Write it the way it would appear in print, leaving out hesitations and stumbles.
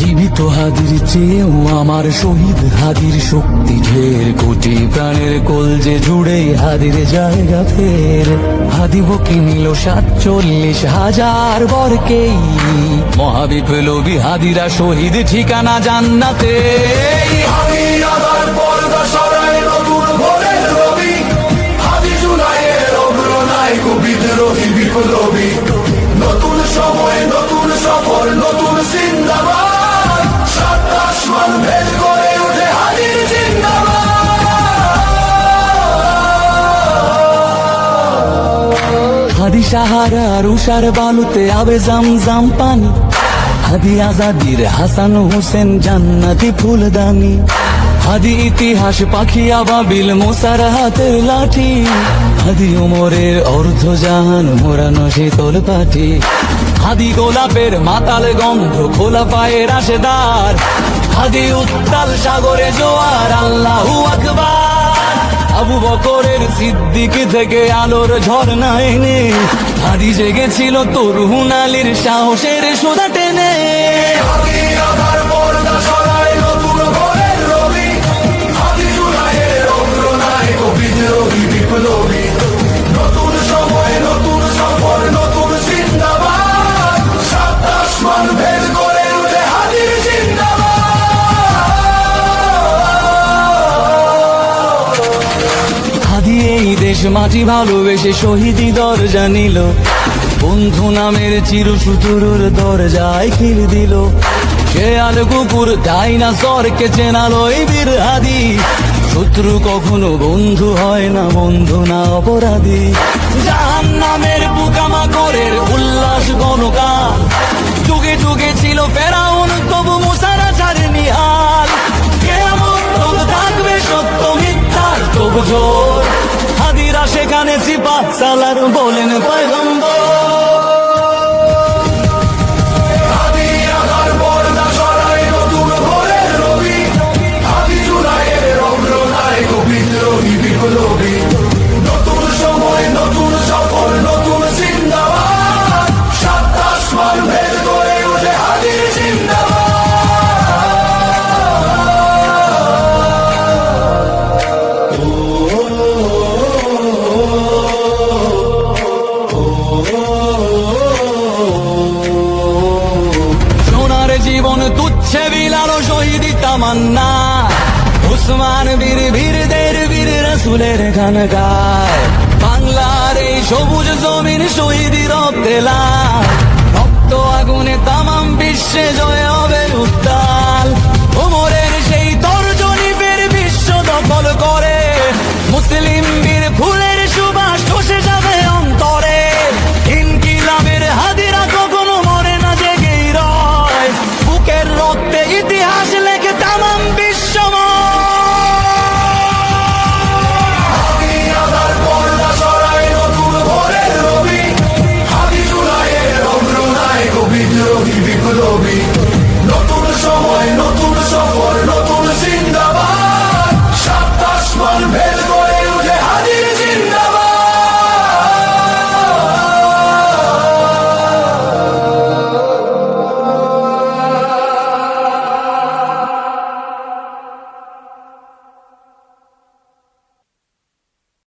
জীবিত হাদির চেয়েও আমার শহীদ হাদির শক্তি ঢের, কোটি প্রাণের কলজে জুড়ে হাদির জায়গা ফের। হাদি বকি নিল 47,000 বরকেই, মহাবিপ্লবী হাদিরা শহীদ ঠিকানা জান্নাতে। হাদি আবার পর্দা সরায় নতুন ভোরের রবি, হাদি জুলাইয়ের অগ্রনায়ক বিদ্রোহী বিপ্লবী। নতুন সময় নতুন সফর নতুন জিন্দাবাদ, সাত আসমান ভেদ করে উঠে হাদির জিন্দাবাদ। হাদি সাহারার উষার বালুতে আবে জামজাম পানি, হাদি আজাদির হাসান হোসেন জান্নাতি ফুলদানি। হাদি ইতিহাস পাখি আবাবিল মুসার হাতের লাঠি, হাদি উমরের অর্ধজাহান মোরানো শীতল পাঠি। হাদি গোলাপের মাতাল গন্ধ খোলা পায়ের আশেদার, হাদি উত্তাল সাগরে জোয়ার আল্লাহু আকবার। আবু বকরের সিদ্দিক থেকে আলোর ঝর্ণা এনে, হাদি জেগেছিল তরুণ আলীর সাহসের সুধা টেনে। হাদি আবার পর্দা সরায় নতুন ভোরের রবি, হাদি জুলাইয়ের অগ্রনায়ক বিদ্রোহী বিপ্লবী। নতুন সময় নতুন সফর নতুন জিন্দাবাদ, সাত আসমান ভেদ করে উঠে হাদির জিন্দাবাদ। হাদি এই দেশ মাটি ভালোবেসে শহীদি দরজা নিল, বন্ধু নামের চির সুতুরুর দরজায় খিল দিল। শেয়াল কুকুর ডাইনাসরকে চেনালো এই বীর হাদি, শত্রু কখনো বন্ধু হয় না, বন্ধু না অপরাধী। জাহান্নামের পোকামাকড়ের উল্লাস গণগান, যুগে যুগে ছিল ফেরাউন তবু মুসারা ছাড়েনি হাল। কিয়ামত তক থাকবে সত্য মিথ্যার তব জোর, হাদিরা সেখানে সিপাহ সালার বলেন পয়গম্বর। হাদি আবার পর্দা সরায় নতুন ভোরের রবি, হাদি জুলাইয়ের অগ্রনায়ক বিদ্রোহী বিপ্লবী। নতুন সময় নতুন সফর নতুন জিন্দাবাদ, সাত আসমান ভেদ করে উঠে হাদির জিন্দাবাদ। সোনার জীবন তুচ্ছে বিলালো শহীদি তামান্না, উসমান বীর বীরদের বীর রাসূলের গান গায়। বাংলার এই সবুজ জমিন শহীদি রক্তে লাল, রক্ত আগুনে তামাম বিশ্বে জয় হবে